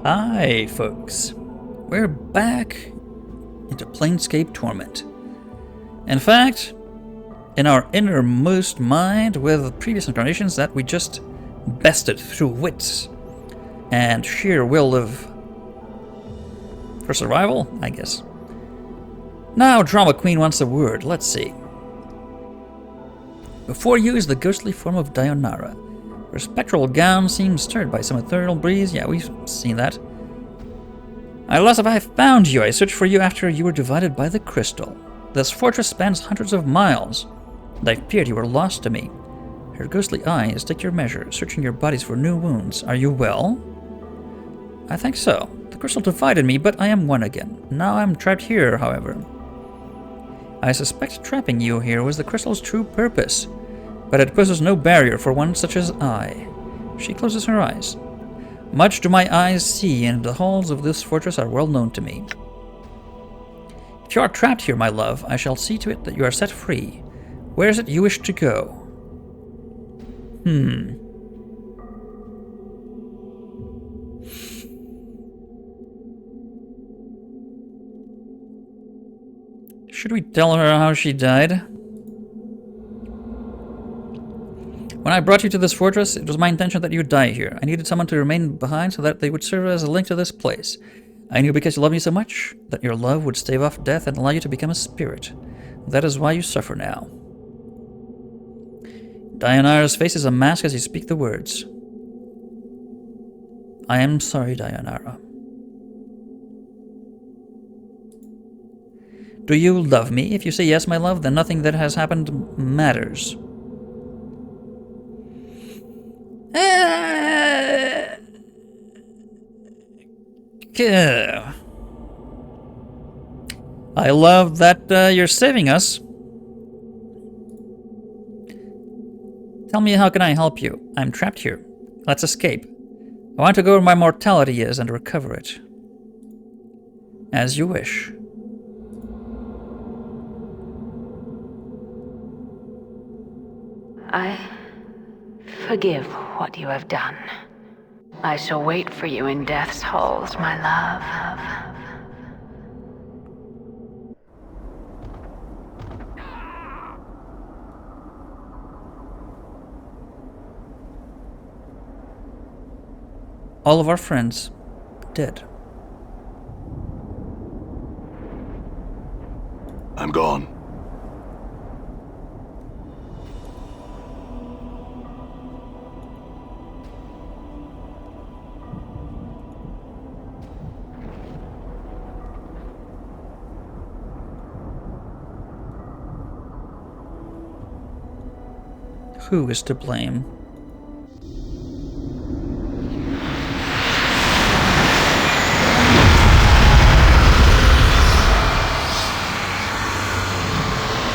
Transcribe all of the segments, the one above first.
Hi, folks. We're back into Planescape Torment. In fact, in our innermost mind with previous incarnations that we just bested through wits and sheer will for survival, I guess. Now Drama Queen wants a word. Let's see. Before you is the ghostly form of Deionarra. Her spectral gown seems stirred by some ethereal breeze. Yeah, we've seen that. Alas, have I found you. I searched for you after you were divided by the crystal. This fortress spans hundreds of miles, and I feared you were lost to me. Her ghostly eyes take your measure, searching your bodies for new wounds. Are you well? I think so. The crystal divided me, but I am one again. Now I'm trapped here, however. I suspect trapping you here was the crystal's true purpose, but it poses no barrier for one such as I. She closes her eyes. Much do my eyes see, and the halls of this fortress are well known to me. If you are trapped here, my love, I shall see to it that you are set free. Where is it you wish to go? Should we tell her how she died? When I brought you to this fortress, it was my intention that you would die here. I needed someone to remain behind so that they would serve as a link to this place. I knew because you love me so much, that your love would stave off death and allow you to become a spirit. That is why you suffer now. Deionarra's face is a mask as you speak the words. I am sorry, Deionarra. Do you love me? If you say yes, my love, then nothing that has happened matters. I love that you're saving us. Tell me, how can I help you? I'm trapped here. Let's escape. I want to go where my mortality is and recover it. As you wish. I forgive what you have done. I shall wait for you in death's halls, my love. All of our friends dead. I'm gone. Who is to blame?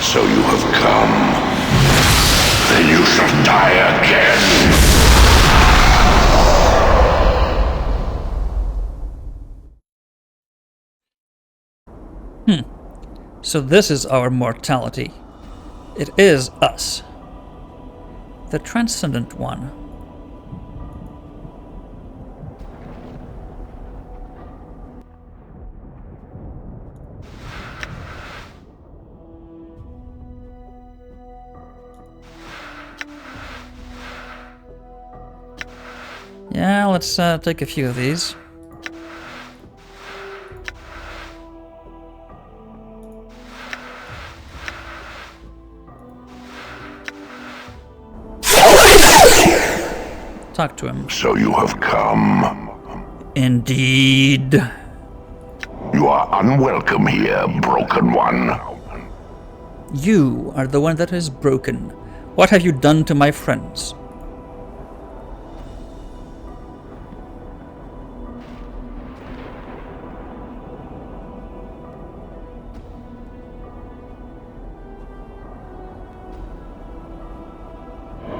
So you have come. Then you shall die again. So this is our mortality. It is us. The transcendent one. Yeah, let's take a few of these. Talk to him. So you have come. Indeed. You are unwelcome here, broken one. You are the one that is broken. What have you done to my friends?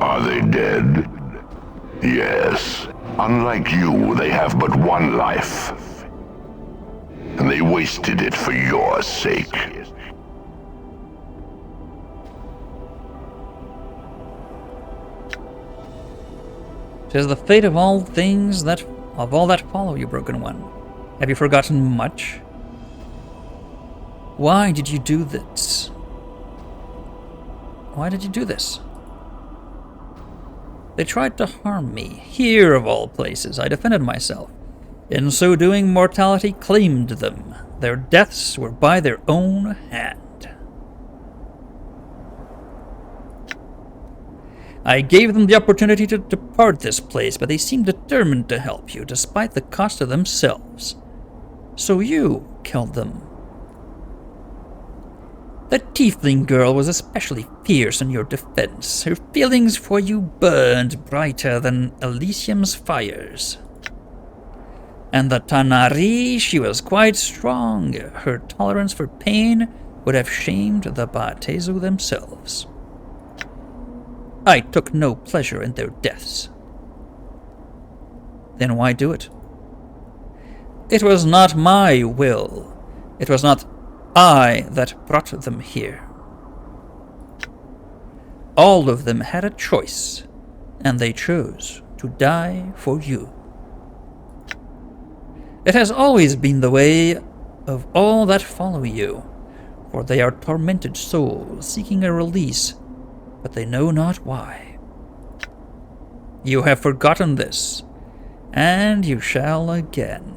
Are they dead? Yes. Unlike you, they have but one life. And they wasted it for your sake. 'Tis the fate of all things that of all that follow you, Broken One? Have you forgotten much? Why did you do this? Why did you do this? They tried to harm me, here of all places. I defended myself. In so doing, mortality claimed them. Their deaths were by their own hand. I gave them the opportunity to depart this place, but they seemed determined to help you, despite the cost to themselves. So you killed them. The tiefling girl was especially fierce in your defense. Her feelings for you burned brighter than Elysium's fires. And the Tanari, she was quite strong. Her tolerance for pain would have shamed the Batezu themselves. I took no pleasure in their deaths. Then why do it? It was not my will. It was not I that brought them here. All of them had a choice, and they chose to die for you. It has always been the way of all that follow you, for they are tormented souls seeking a release, but they know not why. You have forgotten this, and you shall again.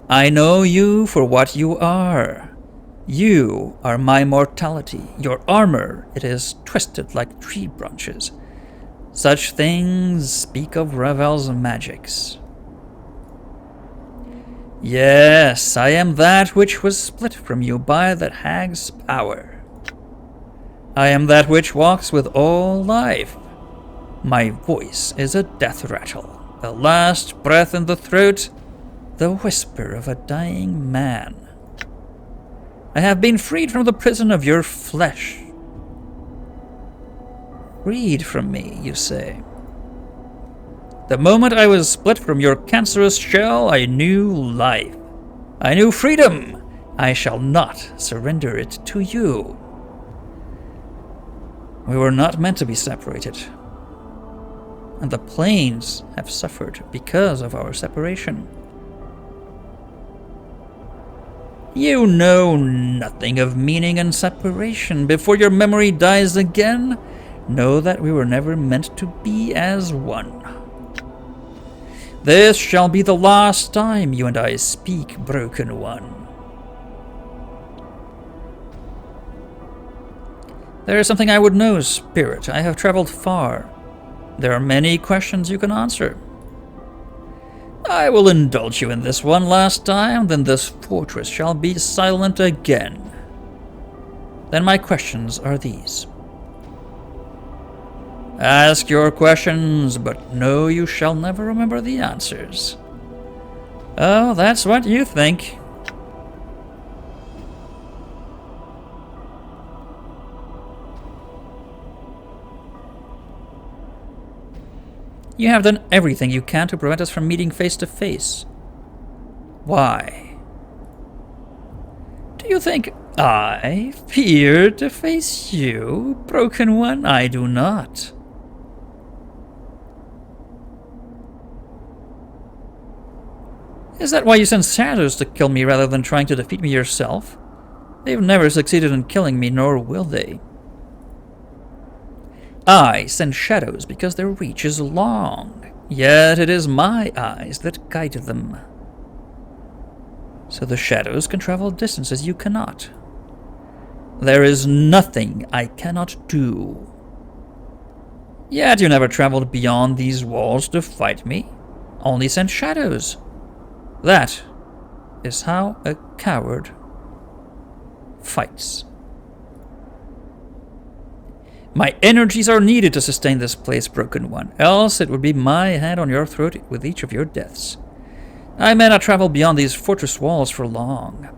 I know you for what you are. You are my mortality. Your armor, it is twisted like tree branches. Such things speak of Ravel's magics. Yes, I am that which was split from you by that hag's power. I am that which walks with all life. My voice is a death rattle, the last breath in the throat, the whisper of a dying man. I have been freed from the prison of your flesh. Freed from me, you say? The moment I was split from your cancerous shell, I knew life. I knew freedom. I shall not surrender it to you. We were not meant to be separated. And the planes have suffered because of our separation. You know nothing of meaning and separation. Before your memory dies again, know that we were never meant to be as one. This shall be the last time you and I speak, Broken One. There is something I would know, Spirit. I have traveled far. There are many questions you can answer. I will indulge you in this one last time, then this fortress shall be silent again. Then my questions are these. Ask your questions, but know you shall never remember the answers. Oh, that's what you think. You have done everything you can to prevent us from meeting face to face. Why? Do you think I fear to face you, Broken One? I do not. Is that why you sent shadows to kill me rather than trying to defeat me yourself? They've never succeeded in killing me, nor will they. I send shadows because their reach is long, yet it is my eyes that guide them. So the shadows can travel distances you cannot. There is nothing I cannot do. Yet you never traveled beyond these walls to fight me, only sent shadows. That is how a coward fights. My energies are needed to sustain this place, Broken One, else it would be my hand on your throat with each of your deaths. I may not travel beyond these fortress walls for long.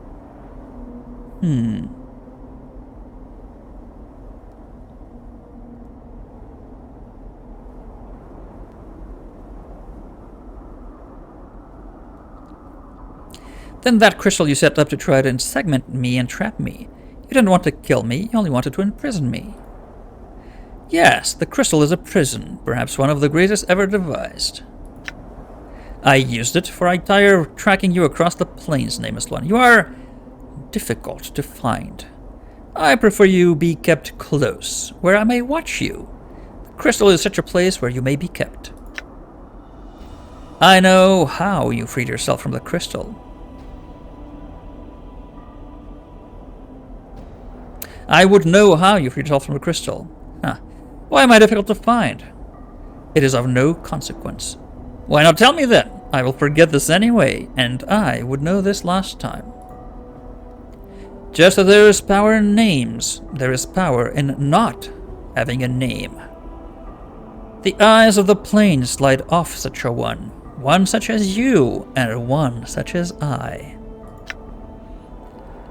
Then that crystal you set up to try to segment me and trap me. You didn't want to kill me, you only wanted to imprison me. Yes, the crystal is a prison, perhaps one of the greatest ever devised. I used it, for I tire of tracking you across the plains, nameless one. You are difficult to find. I prefer you be kept close, where I may watch you. The crystal is such a place where you may be kept. I know how you freed yourself from the crystal. I would know how you freed yourself from the crystal. Huh. Why am I difficult to find? It is of no consequence. Why not tell me then? I will forget this anyway, and I would know this last time. Just as there is power in names, there is power in not having a name. The eyes of the plains slide off such a one such as you, and one such as I.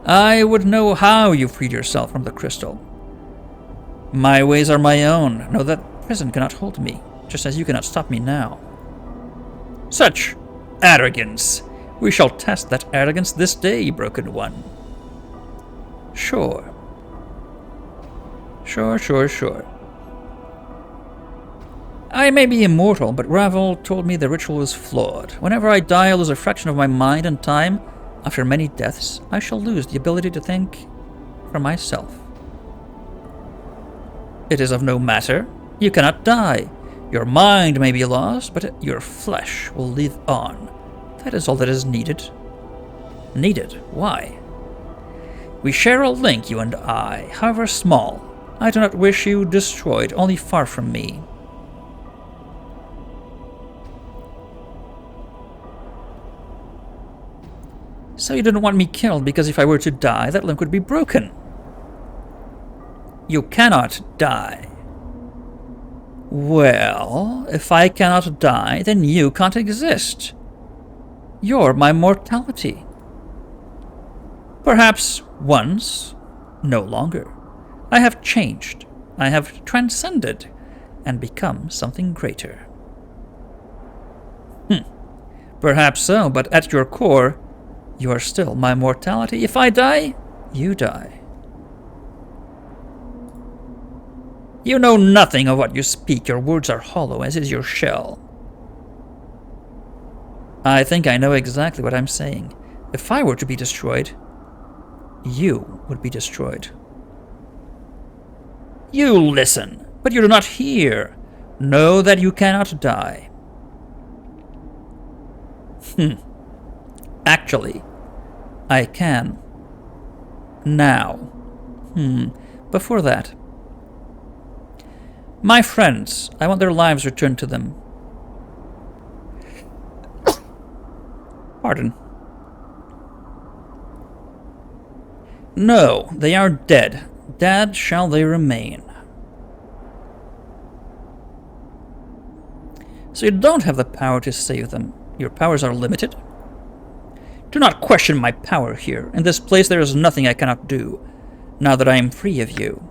I would know how you freed yourself from the crystal. My ways are my own. Know that prison cannot hold me, just as you cannot stop me now. Such arrogance! We shall test that arrogance this day, Broken One. Sure. Sure. I may be immortal, but Ravel told me the ritual was flawed. Whenever I die, I lose a fraction of my mind and time. After many deaths, I shall lose the ability to think for myself. It is of no matter. You cannot die. Your mind may be lost, but your flesh will live on. That is all that is needed. Needed? Why? We share a link, you and I, however small. I do not wish you destroyed, only far from me. So you didn't want me killed because if I were to die, that link would be broken. You cannot die. Well, if I cannot die, then you can't exist. You're my mortality. Perhaps once, no longer. I have changed. I have transcended and become something greater. Perhaps so, but at your core, you are still my mortality. If I die, you die. You know nothing of what you speak. Your words are hollow, as is your shell. I think I know exactly what I'm saying. If I were to be destroyed, you would be destroyed. You listen, but you do not hear. Know that you cannot die. Actually, I can. Now. Before that. My friends, I want their lives returned to them. Pardon. No, they are dead. Dead shall they remain. So you don't have the power to save them. Your powers are limited. Do not question my power here. In this place there is nothing I cannot do, now that I am free of you.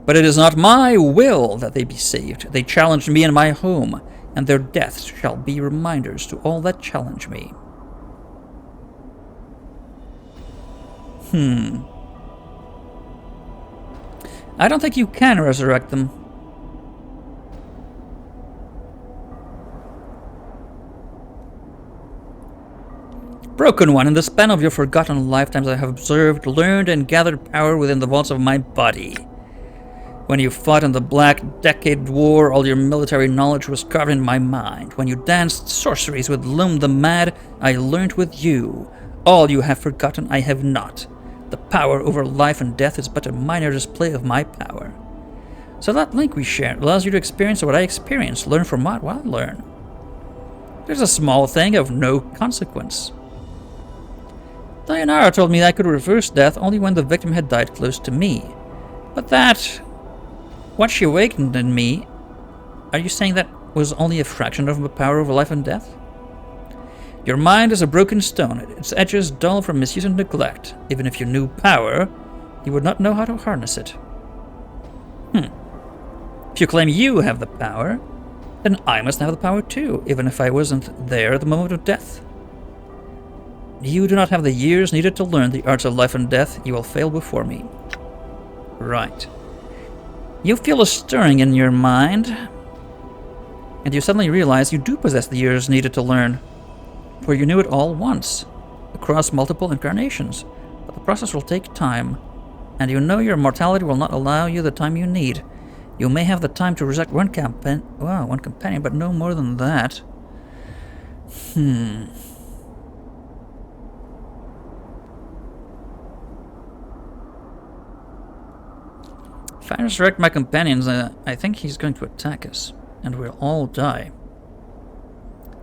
But it is not my will that they be saved. They challenged me in my home, and their deaths shall be reminders to all that challenge me. I don't think you can resurrect them. Broken One, in the span of your forgotten lifetimes I have observed, learned, and gathered power within the vaults of my body. When you fought in the Black Decade War, all your military knowledge was carved in my mind. When you danced sorceries with Loom the Mad, I learned with you. All you have forgotten, I have not. The power over life and death is but a minor display of my power. So that link we share allows you to experience what I experience, learn from what I learn. There's a small thing of no consequence. Deionarra told me I could reverse death only when the victim had died close to me. But that... what she awakened in me... Are you saying that was only a fraction of the power over life and death? Your mind is a broken stone, its edges dull from misuse and neglect. Even if you knew power, you would not know how to harness it. If you claim you have the power, then I must have the power too, even if I wasn't there at the moment of death. You do not have the years needed to learn the arts of life and death. You will fail before me. Right. You feel a stirring in your mind, and you suddenly realize you do possess the years needed to learn, for you knew it all once, across multiple incarnations. But the process will take time, and you know your mortality will not allow you the time you need. You may have the time to resurrect one companion, but no more than that. If I resurrect my companions, I think he's going to attack us, and we'll all die.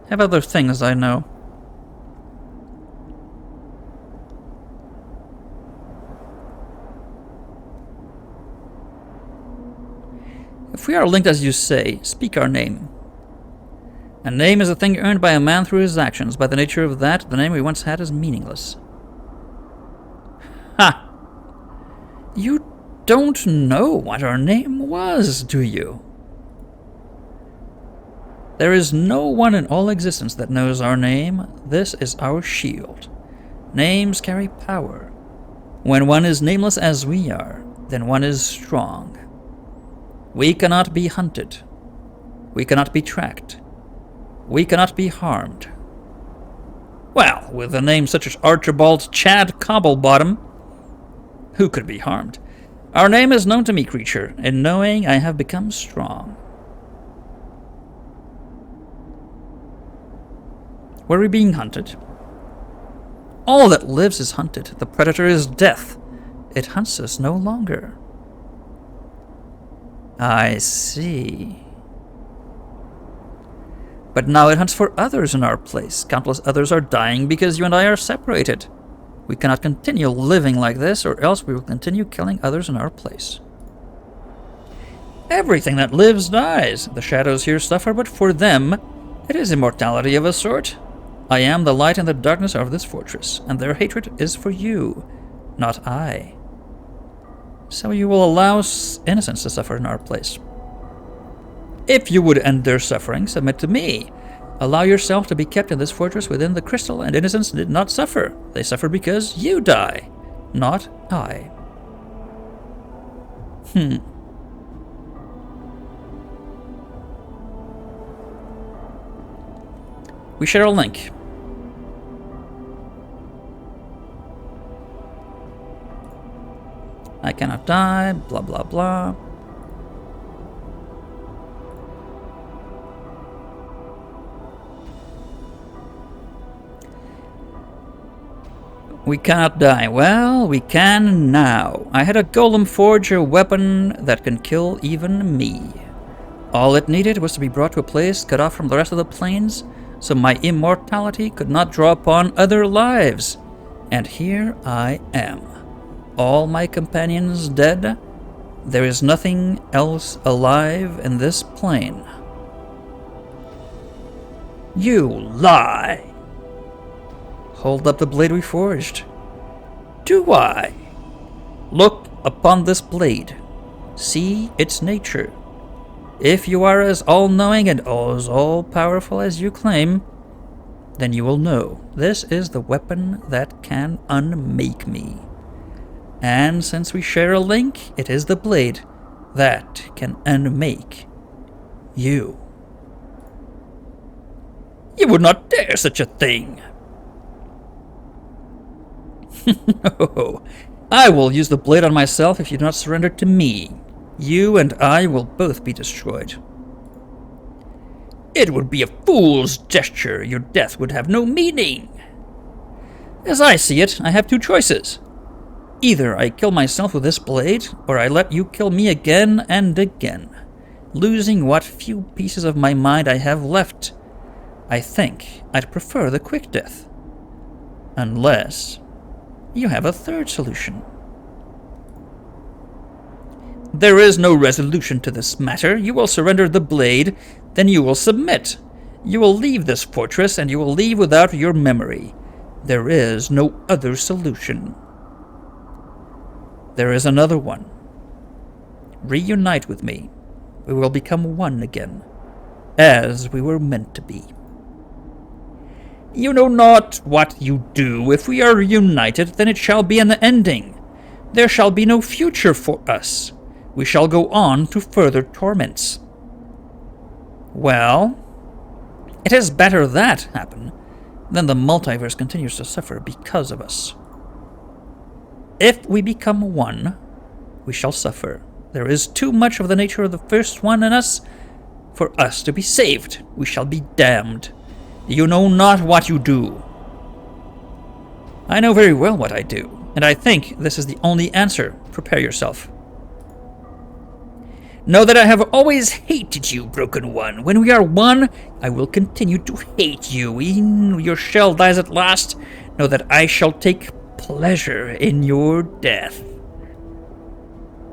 I have other things I know. If we are linked as you say, speak our name. A name is a thing earned by a man through his actions. By the nature of that, the name we once had is meaningless. Ha! You don't know what our name was, do you? There is no one in all existence that knows our name. This is our shield. Names carry power. When one is nameless as we are, then one is strong. We cannot be hunted. We cannot be tracked. We cannot be harmed. Well, with a name such as Archibald Chad Cobblebottom, who could be harmed? Our name is known to me, creature. In knowing, I have become strong. Were we being hunted? All that lives is hunted. The predator is death. It hunts us no longer. I see. But now it hunts for others in our place. Countless others are dying because you and I are separated. We cannot continue living like this, or else we will continue killing others in our place. Everything that lives dies. The shadows here suffer, but for them, it is immortality of a sort. I am the light in the darkness of this fortress, and their hatred is for you, not I. So you will allow innocents to suffer in our place. If you would end their suffering, submit to me. Allow yourself to be kept in this fortress within the crystal, and innocents did not suffer. They suffer because you die, not I. We share a link. I cannot die, blah blah blah. We cannot die. Well, we can now. I had a golem forge a weapon that can kill even me. All it needed was to be brought to a place cut off from the rest of the planes, so my immortality could not draw upon other lives. And here I am. All my companions dead. There is nothing else alive in this plane. You lie! Hold up the blade we forged. Do I? Look upon this blade. See its nature. If you are as all-knowing and as all-powerful as you claim, then you will know this is the weapon that can unmake me. And since we share a link, it is the blade that can unmake you. You would not dare such a thing! No, I will use the blade on myself if you do not surrender to me. You and I will both be destroyed. It would be a fool's gesture. Your death would have no meaning. As I see it, I have two choices. Either I kill myself with this blade, or I let you kill me again and again, losing what few pieces of my mind I have left. I think I'd prefer the quick death. Unless you have a third solution. There is no resolution to this matter. You will surrender the blade, then you will submit. You will leave this fortress, and you will leave without your memory. There is no other solution. There is another one. Reunite with me. We will become one again, as we were meant to be. You know not what you do. If we are reunited, then it shall be an ending. There shall be no future for us. we shall go on to further torments. Well, it is better that happen than the multiverse continues to suffer because of us. If we become one, we shall suffer. There is too much of the nature of the first one in us for us to be saved. We shall be damned. You know not what you do. I know very well what I do, and I think this is the only answer. Prepare yourself. Know that I have always hated you, Broken One. When we are one, I will continue to hate you. When your shell dies at last, know that I shall take pleasure in your death.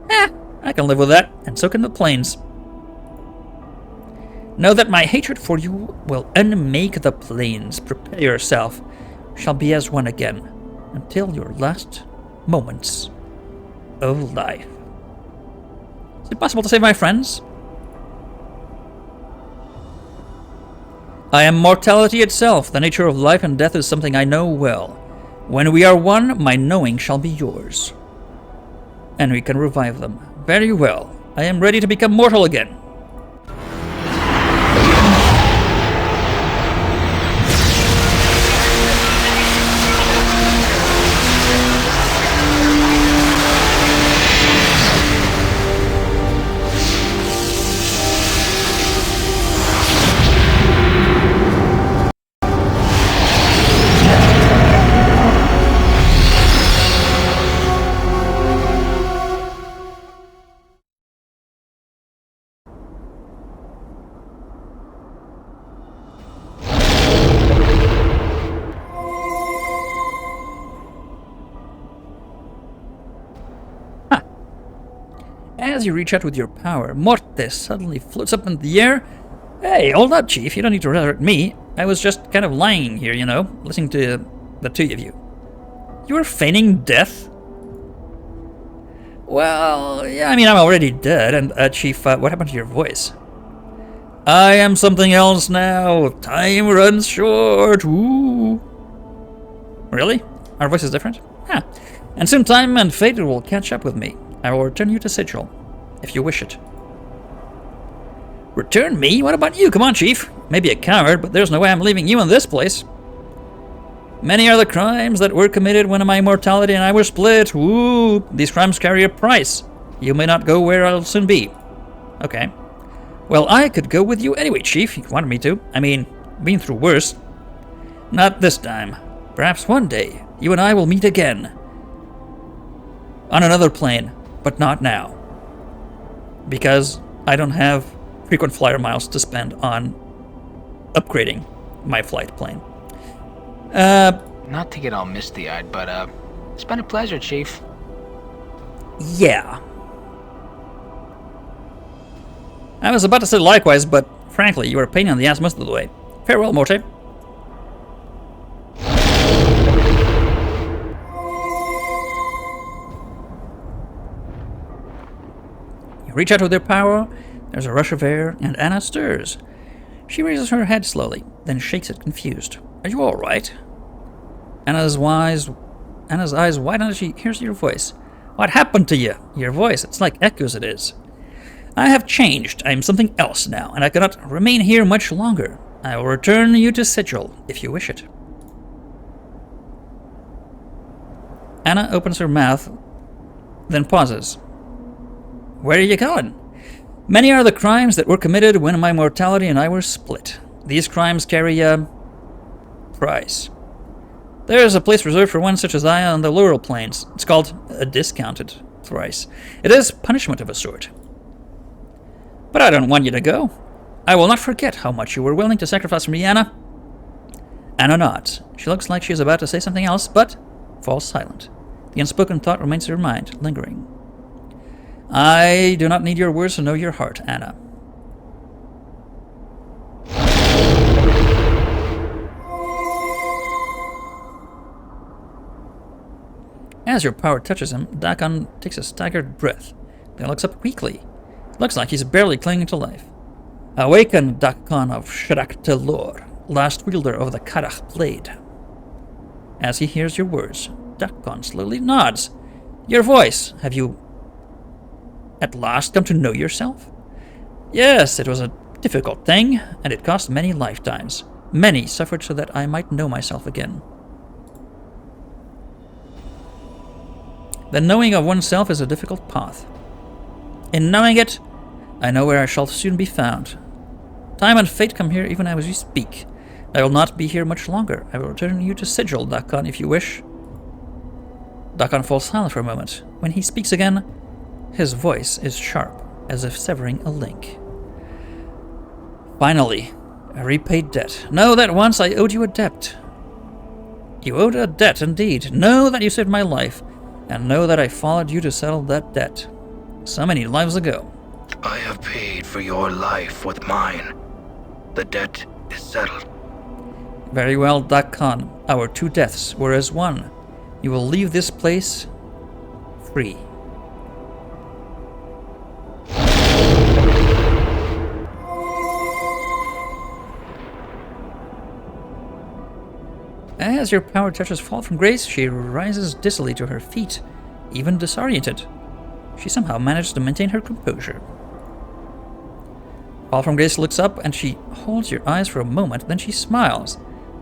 I can live with that, and so can the planes. Know that my hatred for you will unmake the planes. Prepare yourself. We shall be as one again, until your last moments of life. Is it possible to save my friends? I am mortality itself. The nature of life and death is something I know well. When we are one, my knowing shall be yours. And we can revive them. Very well. I am ready to become mortal again. As you reach out with your power, Morte suddenly floats up in the air. Hey, hold up, Chief. You don't need to resurrect me. I was just kind of lying here, you know, listening to the two of you. You were feigning death? Well, yeah, I mean, I'm already dead. And, Chief, what happened to your voice? I am something else now. Time runs short. Ooh. Really? Our voice is different? Huh. And soon time and fate will catch up with me. I will return you to Sigil, if you wish it. Return me? What about you? Come on, Chief. Maybe a coward, but there's no way I'm leaving you in this place. Many are the crimes that were committed when my mortality and I were split. Woo! These crimes carry a price. You may not go where I'll soon be. Okay. Well, I could go with you anyway, Chief, if you wanted me to. I mean, been through worse. Not this time. Perhaps one day, you and I will meet again. On another plane. But not now. Because I don't have frequent flyer miles to spend on upgrading my flight plane. Not to get all misty-eyed, but, it's been a pleasure, Chief. Yeah. I was about to say likewise, but frankly, you were a pain in the ass most of the way. Farewell, Morte. Reach out with your power. There's a rush of air, and Anna stirs. She raises her head slowly, then shakes it confused. Are you all right? Anna's eyes widen as she hears your voice. What happened to you? Your voice, it's like echoes it is. I have changed. I am something else now, and I cannot remain here much longer. I will return you to Sigil, if you wish it. Anna opens her mouth, then pauses. Where are you going? Many are the crimes that were committed when my mortality and I were split. These crimes carry a price. There is a place reserved for one such as I on the Laurel Plains. It's called a discounted price. It is punishment of a sort. But I don't want you to go. I will not forget how much you were willing to sacrifice for me, Anna. Anna nods. She looks like she is about to say something else, but falls silent. The unspoken thought remains in her mind, lingering. I do not need your words to know your heart, Anna. As your power touches him, Dakon takes a staggered breath, then looks up weakly. Looks like he's barely clinging to life. Awaken, Dakon of Shrak-Telor, last wielder of the Karach blade. As he hears your words, Dakon slowly nods. Your voice, have you At last come to know yourself? Yes, it was a difficult thing, and it cost many lifetimes. Many suffered so that I might know myself again. The knowing of oneself is a difficult path. In knowing it, I know where I shall soon be found. Time and fate come here even as we speak. I will not be here much longer. I will return you to Sigil, Dakon, if you wish. Dakon falls silent for a moment. When he speaks again, his voice is sharp, as if severing a link. Finally, a repaid debt. Know that once I owed you a debt. You owed a debt indeed. Know that you saved my life, and know that I followed you to settle that debt. So many lives ago. I have paid for your life with mine. The debt is settled. Very well, Dakon. Our two deaths were as one. You will leave this place free. As your power touches Fall from Grace, she rises dizzily to her feet, even disoriented. She somehow managed to maintain her composure. Fall from Grace looks up and she holds your eyes for a moment, then she smiles.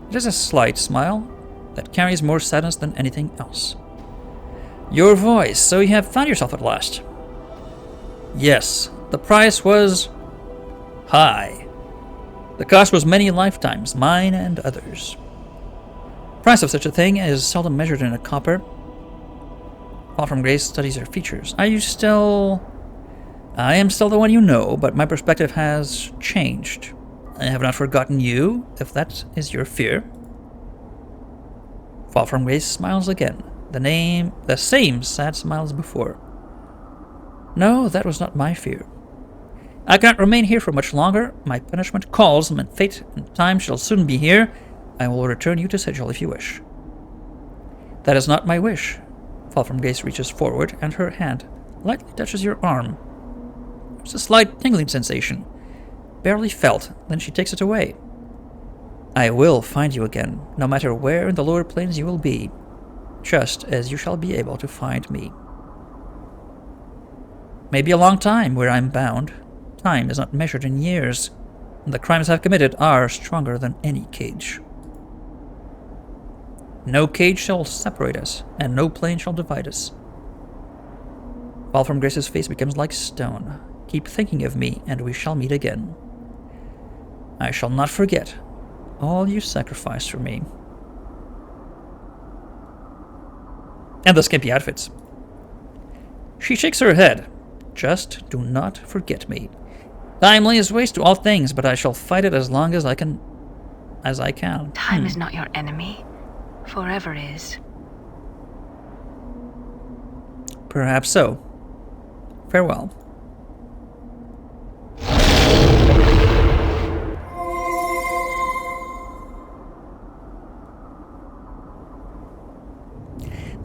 It is a slight smile that carries more sadness than anything else. Your voice, so you have found yourself at last. Yes, the price was high. The cost was many lifetimes, mine and others. The price of such a thing is seldom measured in a copper. Fall from Grace studies her features. Are you still... I am still the one you know, but my perspective has changed. I have not forgotten you, if that is your fear. Fall from Grace smiles again. The same sad smile as before. No, that was not my fear. I cannot remain here for much longer. My punishment calls, and fate and time shall soon be here. I will return you to Sigil if you wish. That is not my wish. Fall from Grace reaches forward, and her hand lightly touches your arm. There's a slight tingling sensation. Barely felt, then she takes it away. I will find you again, no matter where in the lower planes you will be, just as you shall be able to find me. Maybe a long time where I'm bound. Time is not measured in years, and the crimes I've committed are stronger than any cage. No cage shall separate us, and no plane shall divide us. Fall from Grace's face becomes like stone. Keep thinking of me, and we shall meet again. I shall not forget all you sacrificed for me. And the skimpy outfits. She shakes her head. Just do not forget me. Time lays waste to all things, but I shall fight it as long as I can. Time is not your enemy. Forever is. Perhaps so. Farewell.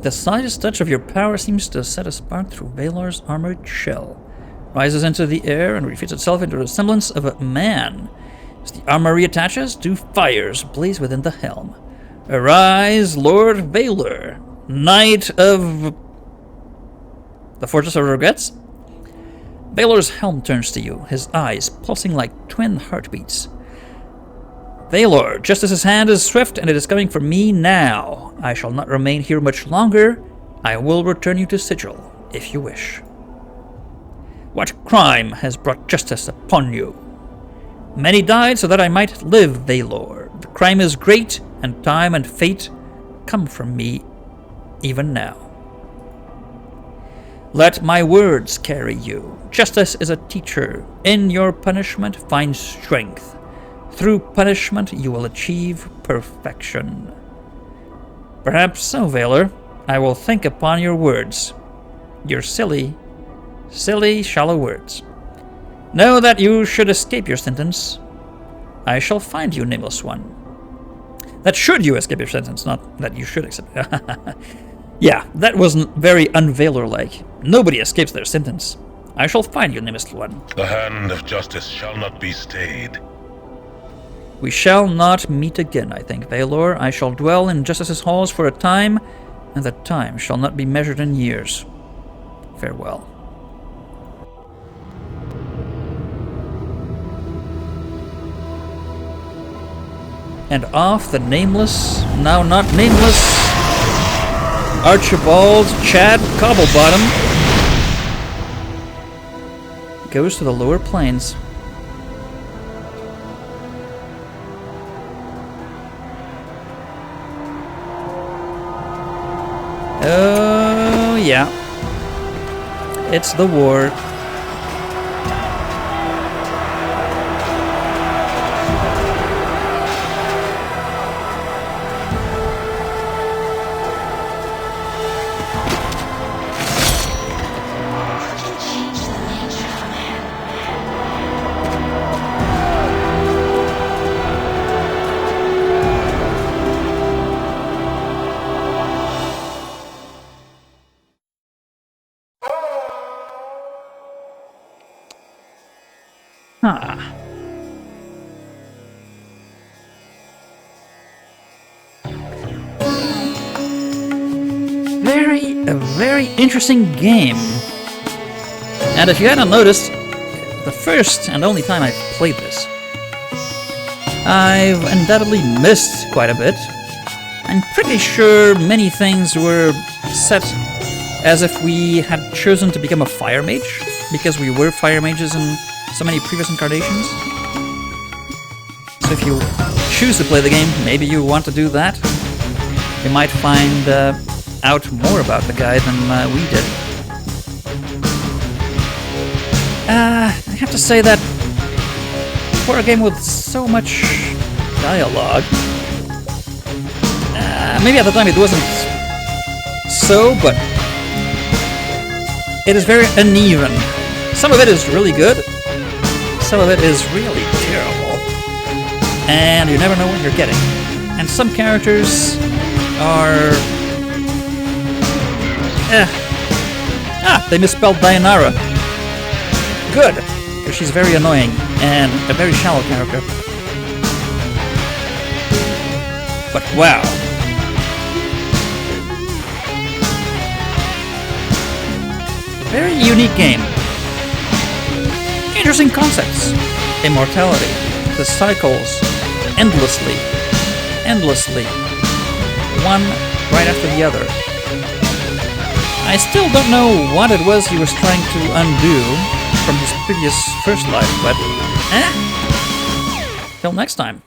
The slightest touch of your power seems to set a spark through Valar's armored shell, rises into the air and refits itself into a semblance of a man. As the armor reattaches, two fires blaze within the helm. Arise, Lord Valar, Knight of the Fortress of Regrets? Valar's helm turns to you, his eyes pulsing like twin heartbeats. Valar, Justice's hand is swift, and it is coming for me now. I shall not remain here much longer. I will return you to Sigil, if you wish. What crime has brought justice upon you? Many died so that I might live, Valar. The crime is great, and time and fate come from me even now. Let my words carry you. Justice is a teacher. In your punishment, find strength. Through punishment, you will achieve perfection. Perhaps so, Valar. I will think upon your words. Your silly, shallow words. Know that you should escape your sentence. I shall find you, nameless one. That should you escape your sentence, not that you should accept it. Yeah, that wasn't very un-Valar-like. Nobody escapes their sentence. I shall find you, nameless one. The hand of justice shall not be stayed. We shall not meet again, I think, Valar. I shall dwell in Justice's halls for a time, and that time shall not be measured in years. Farewell. And off the nameless, now not nameless, Archibald Chad Cobblebottom goes to the lower planes. Oh, yeah. It's the war. Huh. A very interesting game. And if you hadn't noticed, the first and only time I've played this, I've undoubtedly missed quite a bit. I'm pretty sure many things were set as if we had chosen to become a fire mage, because we were fire mages in so many previous incarnations. So if you choose to play the game, maybe you want to do that. You might find out more about the guy than we did. I have to say that for a game with so much dialogue, maybe at the time it wasn't so, but it is very uneven. Some of it is really good, some of it is really terrible, and you never know what you're getting. And some characters are... they misspelled Deionarra. Good, because she's very annoying and a very shallow character. But wow. Very unique game. Interesting concepts. Immortality. The cycles. Endlessly. One right after the other. I still don't know what it was he was trying to undo from his previous first life, but till next time.